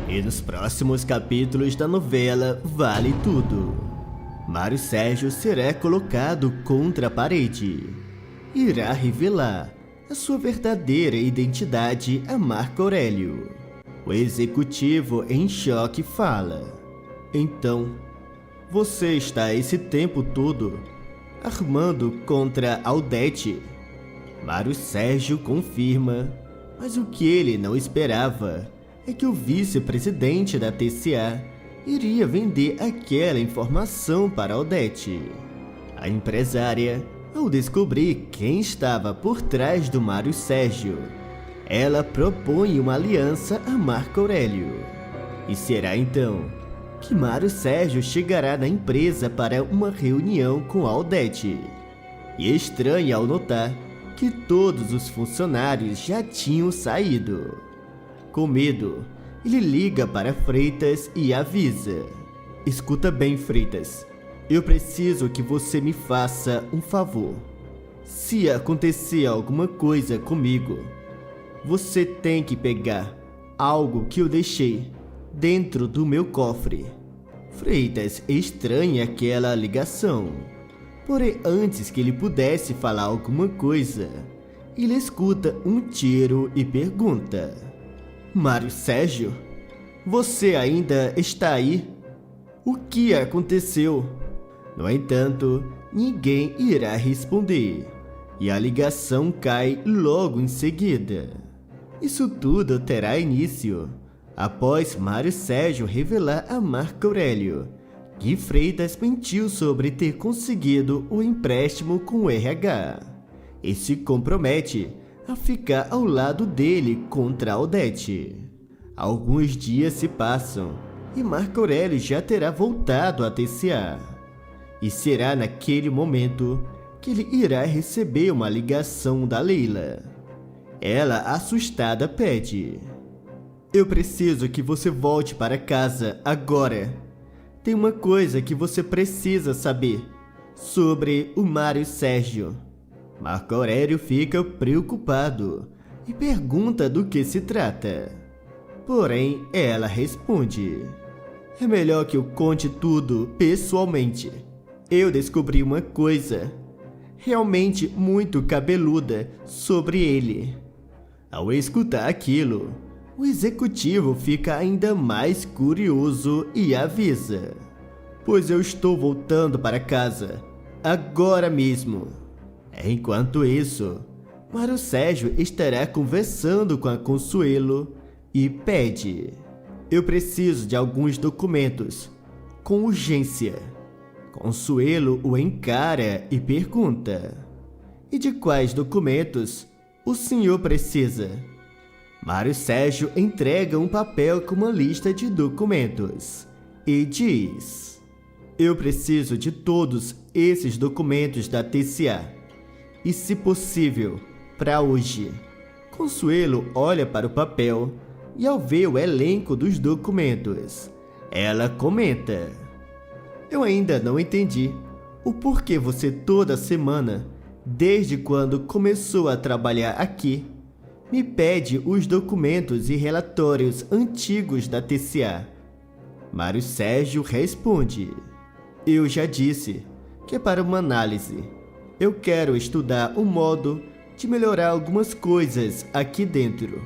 E nos próximos capítulos da novela Vale Tudo, Mário Sérgio será colocado contra a parede. Irá revelar a sua verdadeira identidade a Marco Aurélio. O executivo em choque fala: então, você está esse tempo todo armando contra Aldete? Mário Sérgio confirma, mas o que ele não esperava é que o vice-presidente da TCA iria vender aquela informação para Aldete. A empresária, ao descobrir quem estava por trás do Mário Sérgio, ela propõe uma aliança a Marco Aurélio. E será então que Mário Sérgio chegará na empresa para uma reunião com Aldete. E estranha ao notar que todos os funcionários já tinham saído. Com medo, ele liga para Freitas e avisa: escuta bem, Freitas, eu preciso que você me faça um favor. Se acontecer alguma coisa comigo, você tem que pegar algo que eu deixei dentro do meu cofre. Freitas estranha aquela ligação, porém antes que ele pudesse falar alguma coisa, ele escuta um tiro e pergunta: Mário Sérgio, você ainda está aí? O que aconteceu? No entanto, ninguém irá responder, e a ligação cai logo em seguida. Isso tudo terá início após Mário Sérgio revelar a Marco Aurélio que Freitas mentiu sobre ter conseguido o empréstimo com o RH e se compromete a ficar ao lado dele contra Aldete. Alguns dias se passam e Marco Aurélio já terá voltado a TCA. E será naquele momento que ele irá receber uma ligação da Leila. Ela, assustada, pede: eu preciso que você volte para casa agora. Tem uma coisa que você precisa saber sobre o Mário Sérgio. Marco Aurélio fica preocupado e pergunta do que se trata. Porém, ela responde: é melhor que eu conte tudo pessoalmente. Eu descobri uma coisa realmente muito cabeluda sobre ele. Ao escutar aquilo, o executivo fica ainda mais curioso e avisa: pois eu estou voltando para casa agora mesmo. Enquanto isso, Mário Sérgio estará conversando com a Consuelo e pede: eu preciso de alguns documentos, com urgência. Consuelo o encara e pergunta: e de quais documentos o senhor precisa? Mário Sérgio entrega um papel com uma lista de documentos e diz: eu preciso de todos esses documentos da TCA. E, se possível, para hoje. Consuelo olha para o papel e, ao ver o elenco dos documentos, ela comenta: eu ainda não entendi o porquê você toda semana, desde quando começou a trabalhar aqui, me pede os documentos e relatórios antigos da TCA. Mário Sérgio responde: eu já disse que é para uma análise. Eu quero estudar um modo de melhorar algumas coisas aqui dentro.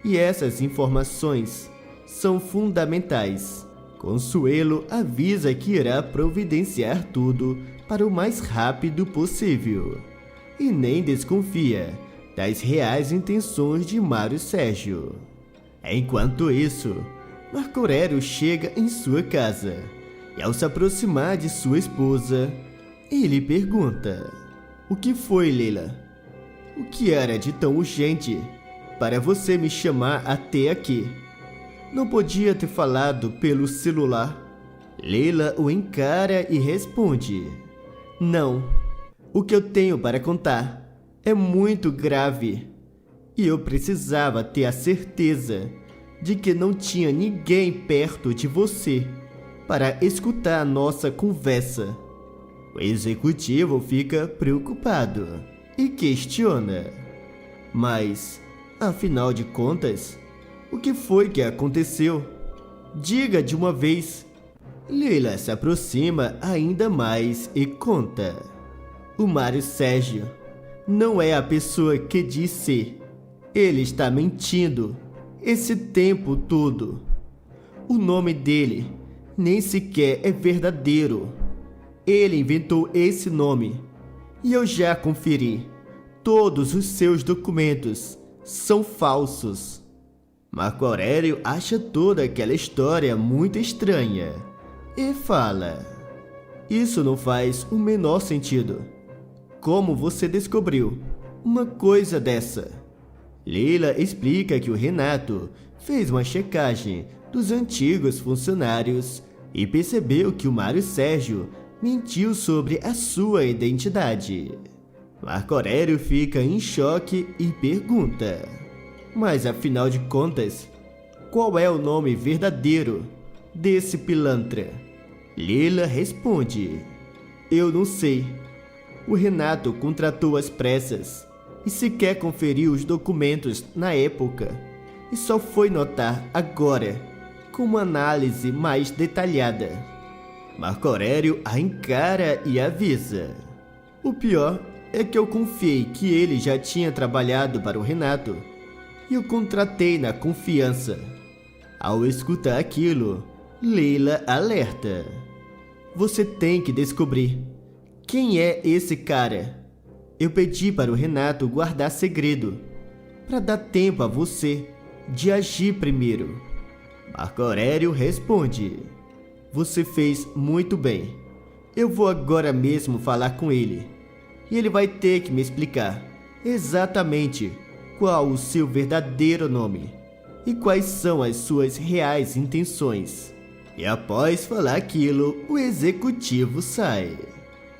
E essas informações são fundamentais. Consuelo avisa que irá providenciar tudo para o mais rápido possível. E nem desconfia das reais intenções de Mário Sérgio. Enquanto isso, Marco Aurélio chega em sua casa e, ao se aproximar de sua esposa, ele pergunta: o que foi, Leila? O que era de tão urgente para você me chamar até aqui? Não podia ter falado pelo celular? Leila o encara e responde: não, o que eu tenho para contar é muito grave e eu precisava ter a certeza de que não tinha ninguém perto de você para escutar a nossa conversa. O executivo fica preocupado e questiona: mas, afinal de contas, o que foi que aconteceu? Diga de uma vez. Leila se aproxima ainda mais e conta. O Mário Sérgio não é a pessoa que diz ser. Ele está mentindo esse tempo todo. O nome dele nem sequer é verdadeiro. Ele inventou esse nome e eu já conferi. Todos os seus documentos são falsos. Marco Aurélio acha toda aquela história muito estranha e fala: isso não faz o menor sentido. Como você descobriu uma coisa dessa? Leila explica que o Renato fez uma checagem dos antigos funcionários e percebeu que o Mário Sérgio mentiu sobre a sua identidade. Marco Aurélio fica em choque e pergunta: mas afinal de contas, qual é o nome verdadeiro desse pilantra? Leila responde: eu não sei. O Renato contratou às pressas e sequer conferiu os documentos na época e só foi notar agora com uma análise mais detalhada. Marco Aurélio a encara e avisa: o pior é que eu confiei que ele já tinha trabalhado para o Renato e o contratei na confiança. Ao escutar aquilo, Leila alerta: você tem que descobrir quem é esse cara. Eu pedi para o Renato guardar segredo, para dar tempo a você de agir primeiro. Marco Aurélio responde: você fez muito bem. Eu vou agora mesmo falar com ele e ele vai ter que me explicar exatamente qual o seu verdadeiro nome e quais são as suas reais intenções. E após falar aquilo, o executivo sai.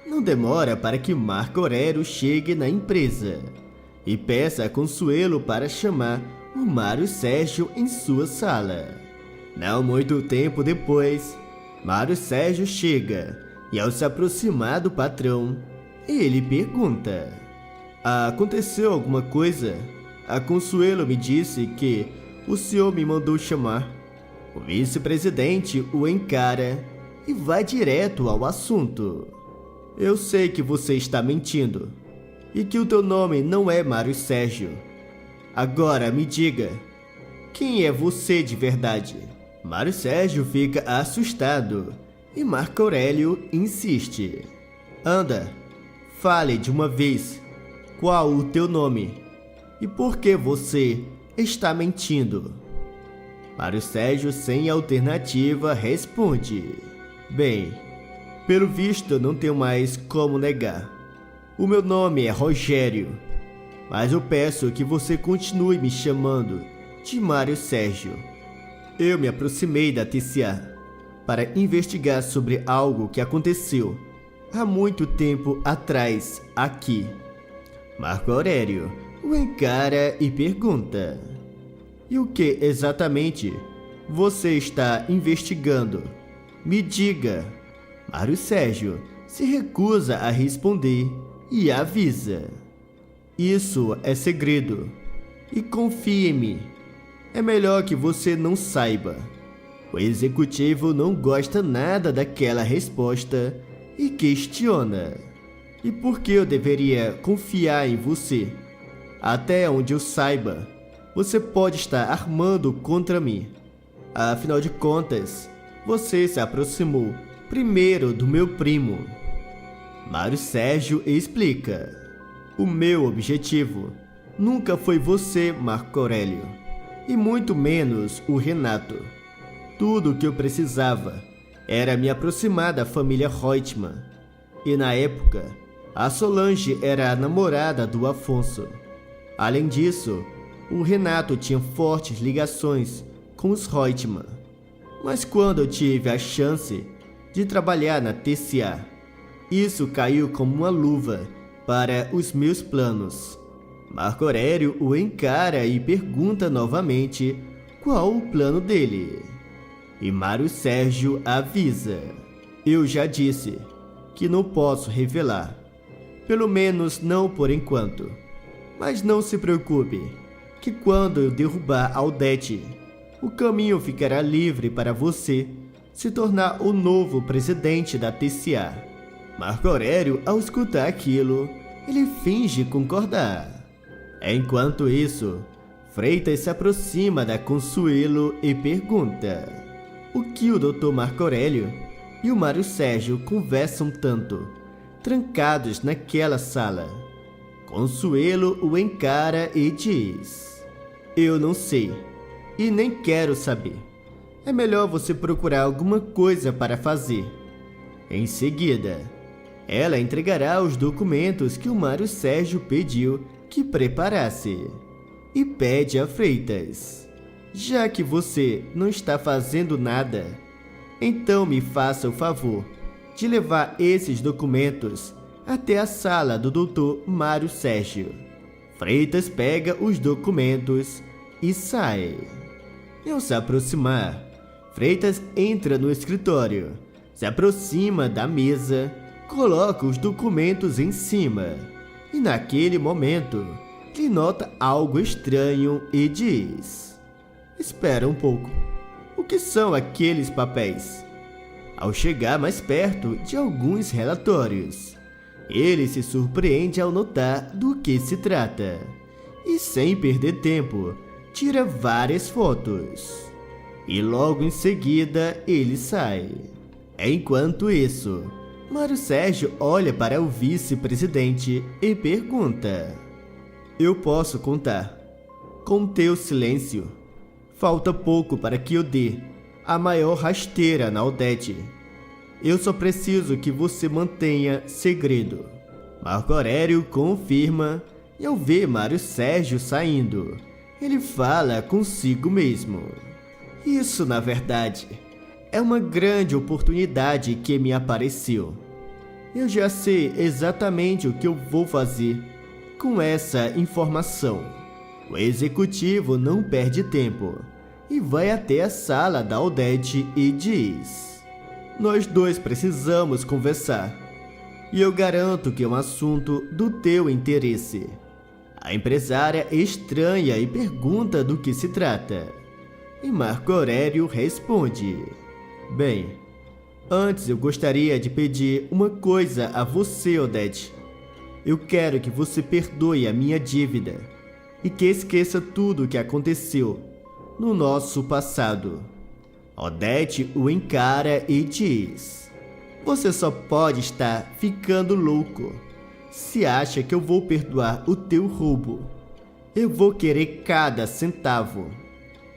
Não demora para que Marco Aurélio chegue na empresa e peça a Consuelo para chamar o Mário Sérgio em sua sala. Não muito tempo depois, Mário Sérgio chega e, ao se aproximar do patrão, ele pergunta: aconteceu alguma coisa? A Consuelo me disse que o senhor me mandou chamar. O vice-presidente o encara e vai direto ao assunto. Eu sei que você está mentindo e que o teu nome não é Mário Sérgio. Agora me diga, quem é você de verdade? Mário Sérgio fica assustado e Marco Aurélio insiste: anda, fale de uma vez qual o teu nome e por que você está mentindo. Mário Sérgio, sem alternativa, responde: bem, pelo visto eu não tenho mais como negar. O meu nome é Rogério, mas eu peço que você continue me chamando de Mário Sérgio. Eu me aproximei da TCA para investigar sobre algo que aconteceu há muito tempo atrás aqui. Marco Aurélio o encara e pergunta: e o que exatamente você está investigando? Me diga. Mário Sérgio se recusa a responder e avisa: isso é segredo e confie em mim. É melhor que você não saiba. O executivo não gosta nada daquela resposta e questiona: e por que eu deveria confiar em você? Até onde eu saiba, você pode estar armando contra mim. Afinal de contas, você se aproximou primeiro do meu primo. Mário Sérgio explica: o meu objetivo nunca foi você, Marco Aurélio, e muito menos o Renato. Tudo o que eu precisava era me aproximar da família Reutemann. E na época, a Solange era a namorada do Afonso. Além disso, o Renato tinha fortes ligações com os Reutemann. Mas quando eu tive a chance de trabalhar na TCA, isso caiu como uma luva para os meus planos. Marco Aurélio o encara e pergunta novamente qual o plano dele. E Mário Sérgio avisa: eu já disse que não posso revelar, pelo menos não por enquanto. Mas não se preocupe, que quando eu derrubar Aldete, o caminho ficará livre para você se tornar o novo presidente da TCA. Marco Aurélio, ao escutar aquilo, ele finge concordar. Enquanto isso, Freitas se aproxima da Consuelo e pergunta o que o Dr. Marco Aurélio e o Mário Sérgio conversam tanto, trancados naquela sala. Consuelo o encara e diz: eu não sei e nem quero saber. É melhor você procurar alguma coisa para fazer. Em seguida, ela entregará os documentos que o Mário Sérgio pediu que preparasse e pede a Freitas: já que você não está fazendo nada, então me faça o favor de levar esses documentos até a sala do Dr. Mário Sérgio. Freitas pega os documentos e sai. Ao se aproximar, Freitas entra no escritório, se aproxima da mesa, coloca os documentos em cima e naquele momento ele nota algo estranho e diz: espera um pouco, o que são aqueles papéis? Ao chegar mais perto de alguns relatórios, ele se surpreende ao notar do que se trata e, sem perder tempo, tira várias fotos. E logo em seguida ele sai. Enquanto isso, Mário Sérgio olha para o vice-presidente e pergunta: eu posso contar com teu silêncio. Falta pouco para que eu dê a maior rasteira na Odete. Eu só preciso que você mantenha segredo. Marco Aurélio confirma e, ao ver Mário Sérgio saindo, ele fala consigo mesmo: isso, na verdade, é uma grande oportunidade que me apareceu. Eu já sei exatamente o que eu vou fazer com essa informação. O executivo não perde tempo e vai até a sala da Odete e diz: nós dois precisamos conversar. E eu garanto que é um assunto do teu interesse. A empresária estranha e pergunta do que se trata. E Marco Aurélio responde: bem, antes eu gostaria de pedir uma coisa a você, Odete. Eu quero que você perdoe a minha dívida e que esqueça tudo o que aconteceu no nosso passado. Odete o encara e diz: você só pode estar ficando louco se acha que eu vou perdoar o teu roubo. Eu vou querer cada centavo.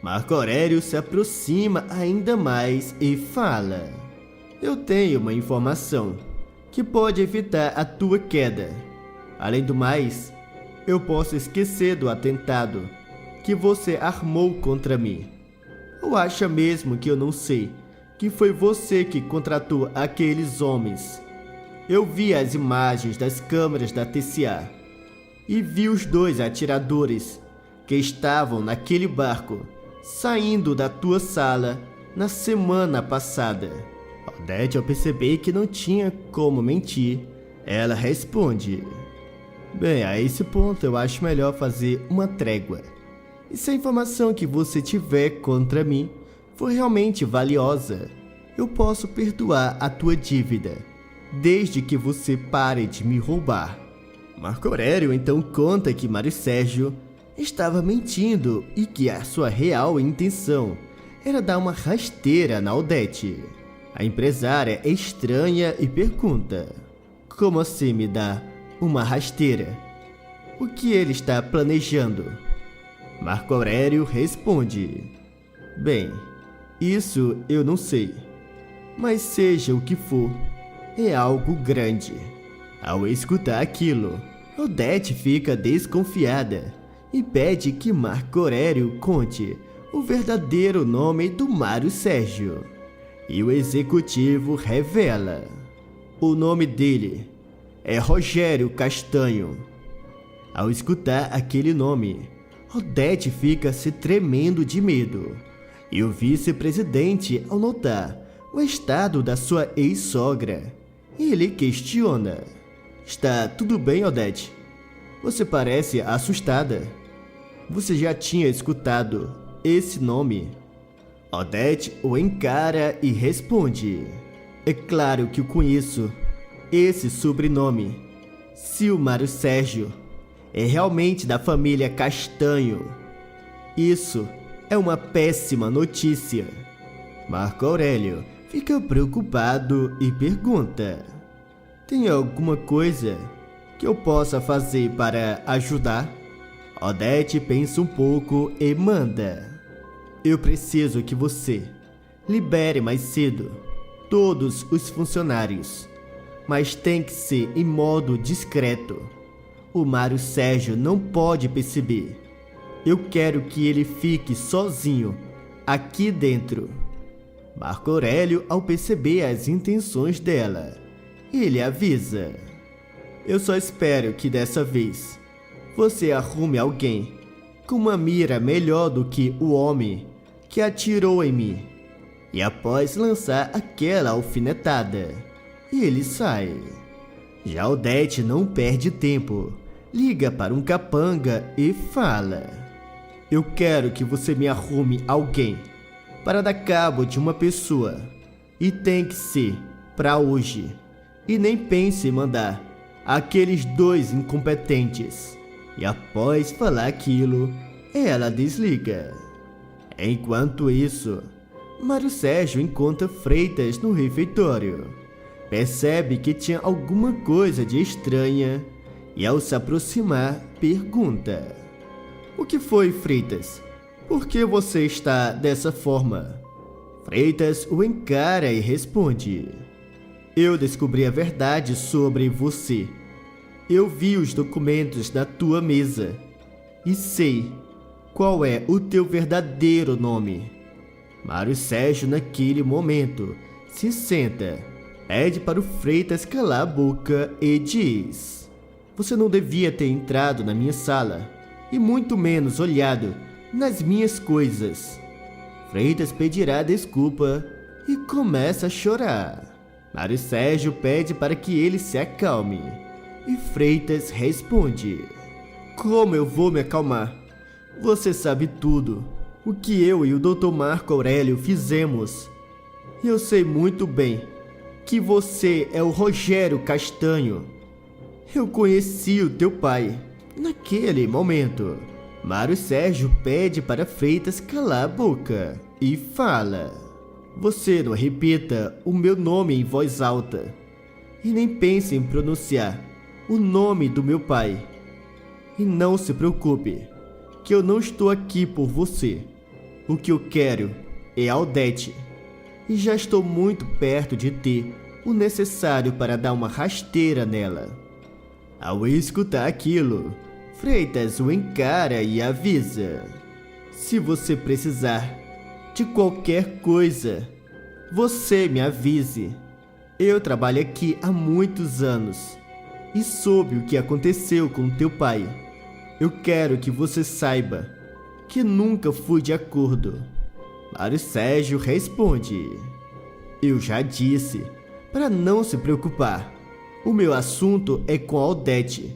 Marco Aurélio se aproxima ainda mais e fala: eu tenho uma informação que pode evitar a tua queda. Além do mais, eu posso esquecer do atentado que você armou contra mim. Ou acha mesmo que eu não sei que foi você que contratou aqueles homens? Eu vi as imagens das câmeras da TCA e vi os dois atiradores que estavam naquele barco saindo da tua sala na semana passada. Odete, ao perceber que não tinha como mentir, ela responde: bem, a esse ponto eu acho melhor fazer uma trégua. E se a informação que você tiver contra mim for realmente valiosa, eu posso perdoar a tua dívida, desde que você pare de me roubar. Marco Aurélio então conta que Mário Sérgio estava mentindo e que a sua real intenção era dar uma rasteira na Odete. A empresária é estranha e pergunta: como assim me dá uma rasteira? O que ele está planejando? Marco Aurélio responde: bem, isso eu não sei, mas seja o que for, é algo grande. Ao escutar aquilo, Odete fica desconfiada e pede que Marco Aurélio conte o verdadeiro nome do Mário Sérgio. E o executivo revela: o nome dele é Rogério Castanho. Ao escutar aquele nome, Odete fica se tremendo de medo. E o vice-presidente, ao notar o estado da sua ex-sogra, ele questiona: está tudo bem, Odete? Você parece assustada. Você já tinha escutado esse nome? Odete o encara e responde: é claro que o conheço. Esse sobrenome, Silmário Sérgio, é realmente da família Castanho. Isso é uma péssima notícia. Marco Aurélio fica preocupado e pergunta: tem alguma coisa que eu possa fazer para ajudar? Odete pensa um pouco e manda: eu preciso que você libere mais cedo todos os funcionários, mas tem que ser em modo discreto. O Mário Sérgio não pode perceber. Eu quero que ele fique sozinho aqui dentro. Marco Aurélio, ao perceber as intenções dela, ele avisa: eu só espero que dessa vez você arrume alguém com uma mira melhor do que o homem que atirou em mim. E após lançar aquela alfinetada, ele sai. Já Odete não perde tempo, liga para um capanga e fala: eu quero que você me arrume alguém para dar cabo de uma pessoa, e tem que ser para hoje. E nem pense em mandar aqueles dois incompetentes. E após falar aquilo, ela desliga. Enquanto isso, Mário Sérgio encontra Freitas no refeitório. Percebe que tinha alguma coisa de estranha e, ao se aproximar, pergunta: o que foi, Freitas? Por que você está dessa forma? Freitas o encara e responde: eu descobri a verdade sobre você. Eu vi os documentos da tua mesa e sei qual é o teu verdadeiro nome. Mário Sérgio, naquele momento, se senta, pede para o Freitas calar a boca e diz: você não devia ter entrado na minha sala e muito menos olhado nas minhas coisas. Freitas pedirá desculpa e começa a chorar. Mário Sérgio pede para que ele se acalme e Freitas responde: como eu vou me acalmar? Você sabe tudo o que eu e o Dr. Marco Aurélio fizemos. E eu sei muito bem que você é o Rogério Castanho. Eu conheci o teu pai. Naquele momento, Mário Sérgio pede para Freitas calar a boca e fala: você não repita o meu nome em voz alta e nem pense em pronunciar o nome do meu pai. E não se preocupe, que eu não estou aqui por você. O que eu quero é a Odete, e já estou muito perto de ter o necessário para dar uma rasteira nela. Ao escutar aquilo, Freitas o encara e avisa: se você precisar de qualquer coisa, você me avise. Eu trabalho aqui há muitos anos e soube o que aconteceu com teu pai. Eu quero que você saiba que nunca fui de acordo. Mário Sérgio responde: eu já disse para não se preocupar. O meu assunto é com a Odete.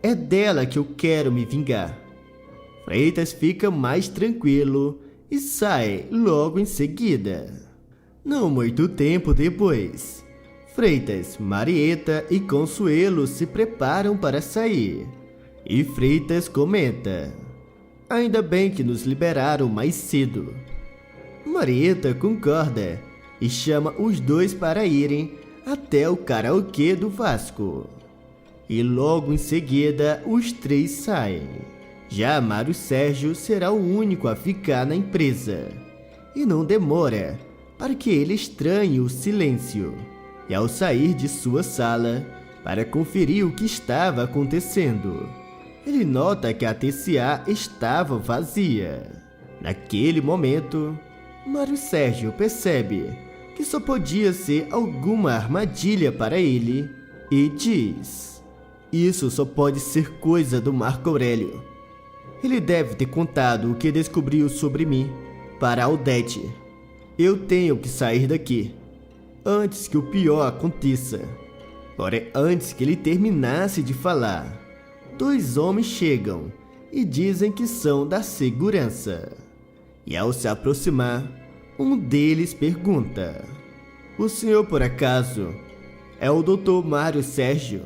É dela que eu quero me vingar. Freitas fica mais tranquilo e sai logo em seguida. Não muito tempo depois, Freitas, Marieta e Consuelo se preparam para sair. E Freitas comenta: ainda bem que nos liberaram mais cedo. Marieta concorda e chama os dois para irem até o karaokê do Vasco. E logo em seguida os três saem. Já Mário Sérgio será o único a ficar na empresa. E não demora para que ele estranhe o silêncio. E ao sair de sua sala para conferir o que estava acontecendo, ele nota que a TCA estava vazia. Naquele momento, Mário Sérgio percebe que só podia ser alguma armadilha para ele e diz: isso só pode ser coisa do Marco Aurélio. Ele deve ter contado o que descobriu sobre mim para a Odete. Eu tenho que sair daqui antes que o pior aconteça. Porém, antes que ele terminasse de falar, dois homens chegam e dizem que são da segurança. E ao se aproximar, Um deles pergunta: o senhor, por acaso, é o Dr. Mário Sérgio?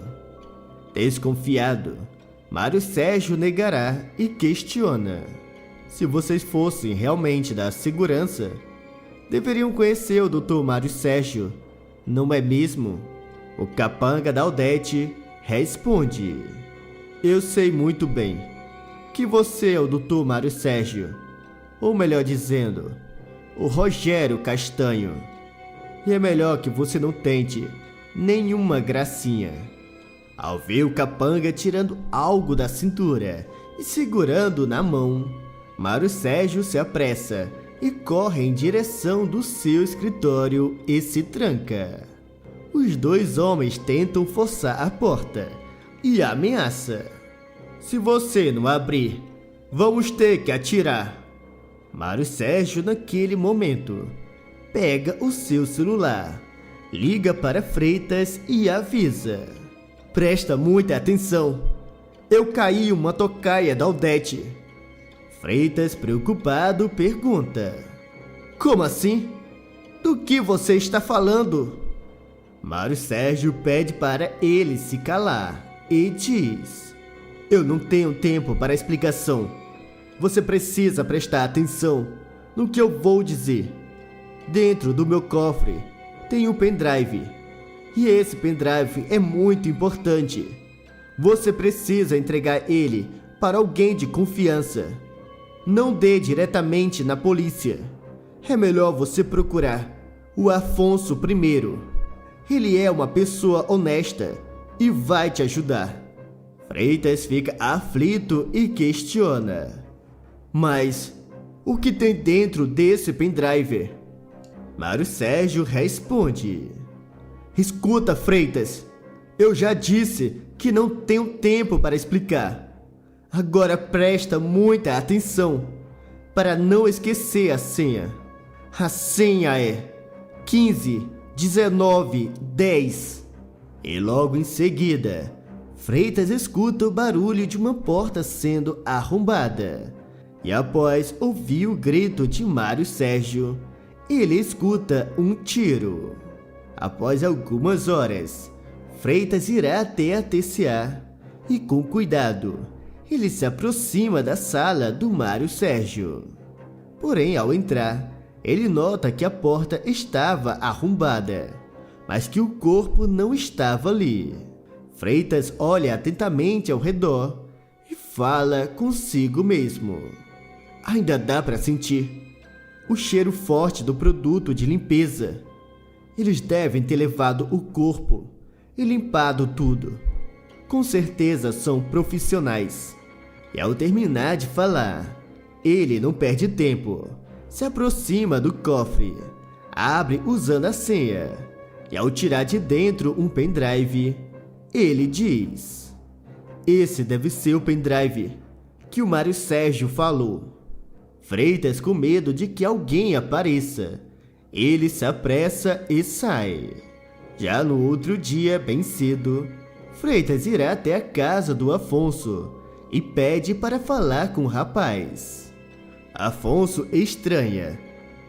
Desconfiado, Mário Sérgio negará e questiona: se vocês fossem realmente da segurança, deveriam conhecer o Dr. Mário Sérgio, não é mesmo? O capanga da Aldete responde: eu sei muito bem que você é o Dr. Mário Sérgio, ou melhor dizendo, o Rogério Castanho. E é melhor que você não tente nenhuma gracinha. Ao ver o capanga tirando algo da cintura e segurando na mão, Mário Sérgio se apressa e corre em direção do seu escritório e se tranca. Os dois homens tentam forçar a porta e ameaça: se você não abrir, vamos ter que atirar. Mário Sérgio, naquele momento, pega o seu celular, liga para Freitas e avisa: presta muita atenção, eu caí uma tocaia da Aldete. Freitas, preocupado, pergunta: como assim? Do que você está falando? Mário Sérgio pede para ele se calar e diz: eu não tenho tempo para explicação. Você precisa prestar atenção no que eu vou dizer. Dentro do meu cofre tem um pendrive. E esse pendrive é muito importante. Você precisa entregar ele para alguém de confiança. Não dê diretamente na polícia. É melhor você procurar o Afonso primeiro. Ele é uma pessoa honesta e vai te ajudar. Freitas fica aflito e questiona: mas o que tem dentro desse pendrive? Mário Sérgio responde: escuta, Freitas, eu já disse que não tenho tempo para explicar. Agora presta muita atenção para não esquecer a senha. A senha é 15 19 10. E logo em seguida, Freitas escuta o barulho de uma porta sendo arrombada. E após ouvir o grito de Mário Sérgio, ele escuta um tiro. Após algumas horas, Freitas irá até a TCA e, com cuidado, ele se aproxima da sala do Mário Sérgio. Porém, ao entrar, ele nota que a porta estava arrombada, mas que o corpo não estava ali. Freitas olha atentamente ao redor e fala consigo mesmo: ainda dá para sentir o cheiro forte do produto de limpeza. Eles devem ter levado o corpo e limpado tudo. Com certeza são profissionais. E ao terminar de falar, ele não perde tempo. Se aproxima do cofre, abre usando a senha, e ao tirar de dentro um pendrive, ele diz: esse deve ser o pendrive que o Mário Sérgio falou. Freitas, com medo de que alguém apareça, ele se apressa e sai. Já no outro dia, bem cedo, Freitas irá até a casa do Afonso e pede para falar com o rapaz. Afonso estranha,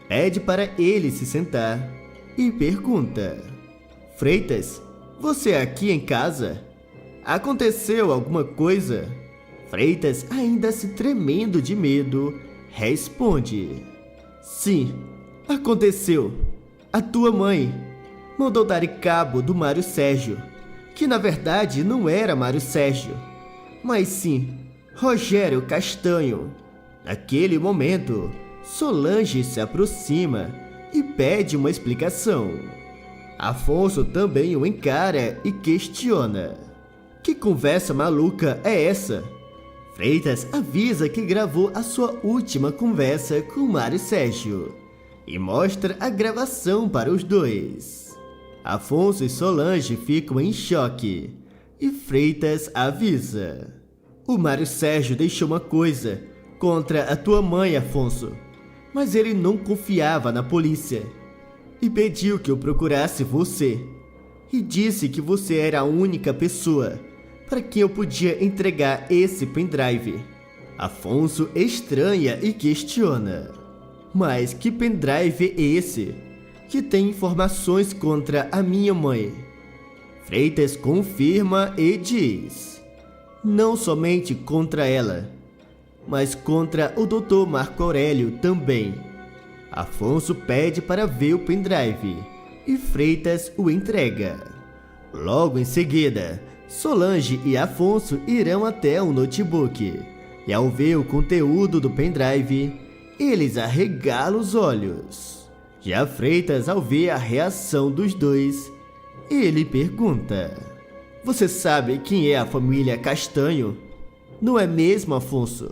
pede para ele se sentar e pergunta: Freitas, você é aqui em casa? Aconteceu alguma coisa? Freitas, ainda se tremendo de medo, responde: sim, aconteceu. A tua mãe mandou dar cabo do Mário Sérgio, que na verdade não era Mário Sérgio, mas sim Rogério Castanho. Naquele momento, Solange se aproxima e pede uma explicação. Afonso também o encara e questiona: que conversa maluca é essa? Freitas avisa que gravou a sua última conversa com Mário Sérgio e mostra a gravação para os dois. Afonso e Solange ficam em choque e Freitas avisa: o Mário Sérgio deixou uma coisa contra a tua mãe, Afonso, mas ele não confiava na polícia e pediu que eu procurasse você e disse que você era a única pessoa para quem eu podia entregar esse pendrive. Afonso estranha e questiona: Mas que pendrive é esse que tem informações contra a minha mãe? Freitas confirma e diz: não somente contra ela, mas contra o Dr. Marco Aurélio também. Afonso pede para ver o pendrive e Freitas o entrega. Logo em seguida, Solange e Afonso irão até um notebook e, ao ver o conteúdo do pendrive, eles arregalam os olhos. Já Freitas, ao ver a reação dos dois, ele pergunta: você sabe quem é a família Castanho? Não é mesmo, Afonso?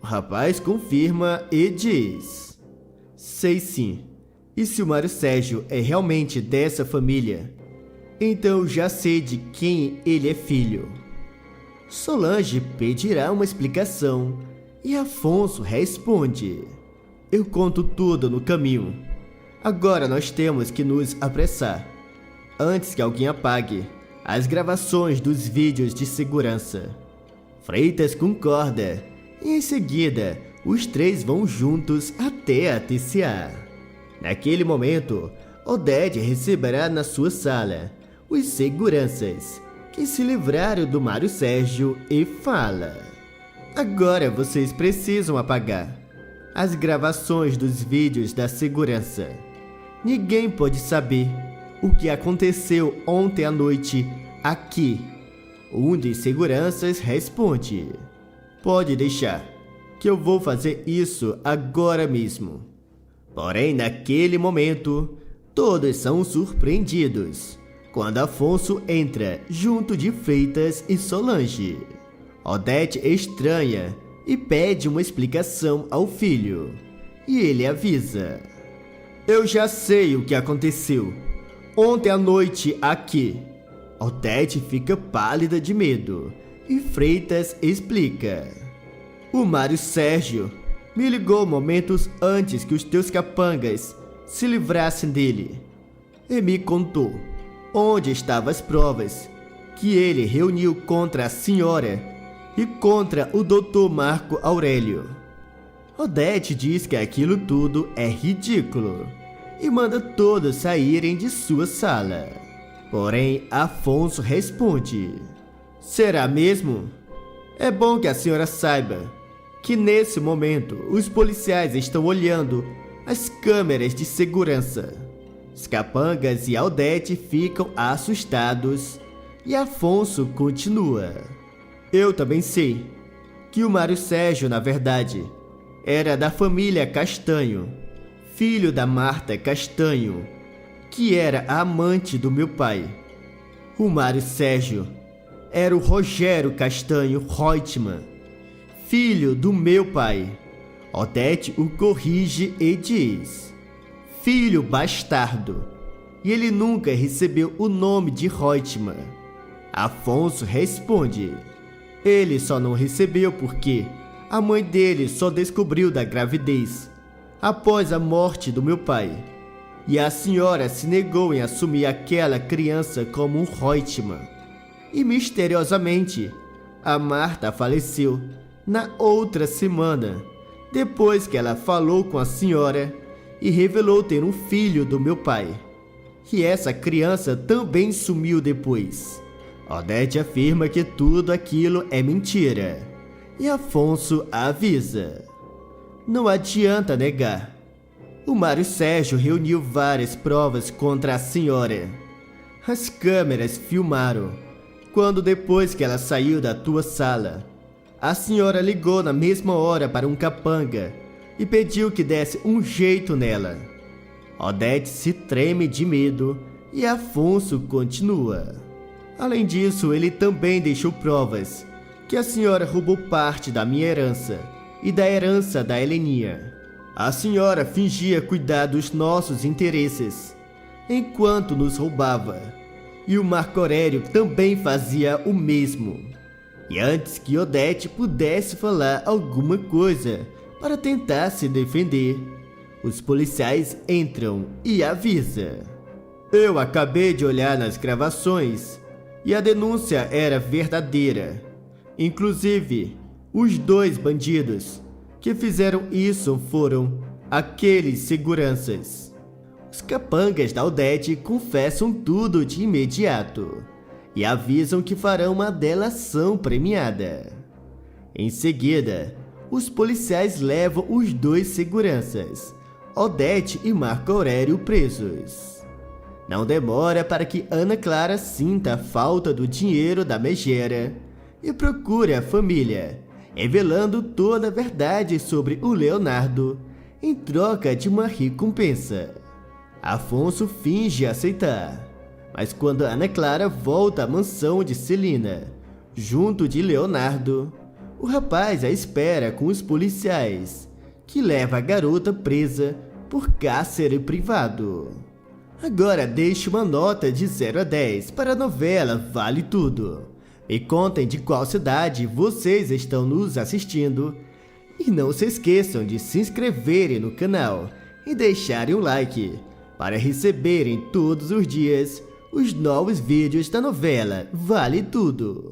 O rapaz confirma e diz: sei sim. E se o Mário Sérgio é realmente dessa família, então já sei de quem ele é filho. Solange pedirá uma explicação e Afonso responde: eu conto tudo no caminho. Agora nós temos que nos apressar, antes que alguém apague as gravações dos vídeos de segurança. Freitas concorda e em seguida os três vão juntos até a TCA. Naquele momento, Odete receberá na sua sala os seguranças que se livraram do Mário Sérgio e fala: agora vocês precisam apagar as gravações dos vídeos da segurança. Ninguém pode saber o que aconteceu ontem à noite aqui. Um dos seguranças responde: pode deixar, que eu vou fazer isso agora mesmo. Porém, naquele momento, todos são surpreendidos quando Afonso entra junto de Freitas e Solange. Odete estranha e pede uma explicação ao filho, e ele avisa: eu já sei o que aconteceu ontem à noite aqui. Odete fica pálida de medo e Freitas explica: o Mário Sérgio me ligou momentos antes que os teus capangas se livrassem dele e me contou onde estavam as provas que ele reuniu contra a senhora e contra o Dr. Marco Aurélio. Odete diz que aquilo tudo é ridículo e manda todos saírem de sua sala. Porém, Afonso responde: será mesmo? É bom que a senhora saiba que nesse momento os policiais estão olhando as câmeras de segurança. Os capangas e Odete ficam assustados e Afonso continua: eu também sei que o Mário Sérgio, na verdade, era da família Castanho, filho da Marta Castanho, que era a amante do meu pai. O Mário Sérgio era o Rogério Castanho Reutemann, filho do meu pai. Odete o corrige e diz: filho bastardo, e ele nunca recebeu o nome de Reutemann. Afonso responde: ele só não recebeu porque a mãe dele só descobriu da gravidez após a morte do meu pai, e a senhora se negou em assumir aquela criança como um Reutemann. E misteriosamente, a Marta faleceu na outra semana, depois que ela falou com a senhora e revelou ter um filho do meu pai. E essa criança também sumiu depois. Odete afirma que tudo aquilo é mentira, e Afonso avisa: não adianta negar. O Mário Sérgio reuniu várias provas contra a senhora. As câmeras filmaram quando, depois que ela saiu da tua sala, a senhora ligou na mesma hora para um capanga e pediu que desse um jeito nela. Odete se treme de medo e Afonso continua: além disso, ele também deixou provas que a senhora roubou parte da minha herança e da herança da Heleninha. A senhora fingia cuidar dos nossos interesses enquanto nos roubava, e o Marco Aurélio também fazia o mesmo. E antes que Odete pudesse falar alguma coisa para tentar se defender, os policiais entram e avisam: eu acabei de olhar nas gravações e a denúncia era verdadeira. Inclusive, os dois bandidos que fizeram isso foram aqueles seguranças. Os capangas da Odete confessam tudo de imediato e avisam que farão uma delação premiada. Em seguida, os policiais levam os 2 seguranças, Odete e Marco Aurélio, presos. Não demora para que Ana Clara sinta a falta do dinheiro da megera e procure a família, revelando toda a verdade sobre o Leonardo em troca de uma recompensa. Afonso finge aceitar, mas quando Ana Clara volta à mansão de Celina, junto de Leonardo, o rapaz a espera com os policiais, que leva a garota presa por cárcere privado. Agora deixe uma nota de 0 a 10 para a novela Vale Tudo. Me contem de qual cidade vocês estão nos assistindo. E não se esqueçam de se inscreverem no canal e deixarem um like para receberem todos os dias os novos vídeos da novela Vale Tudo.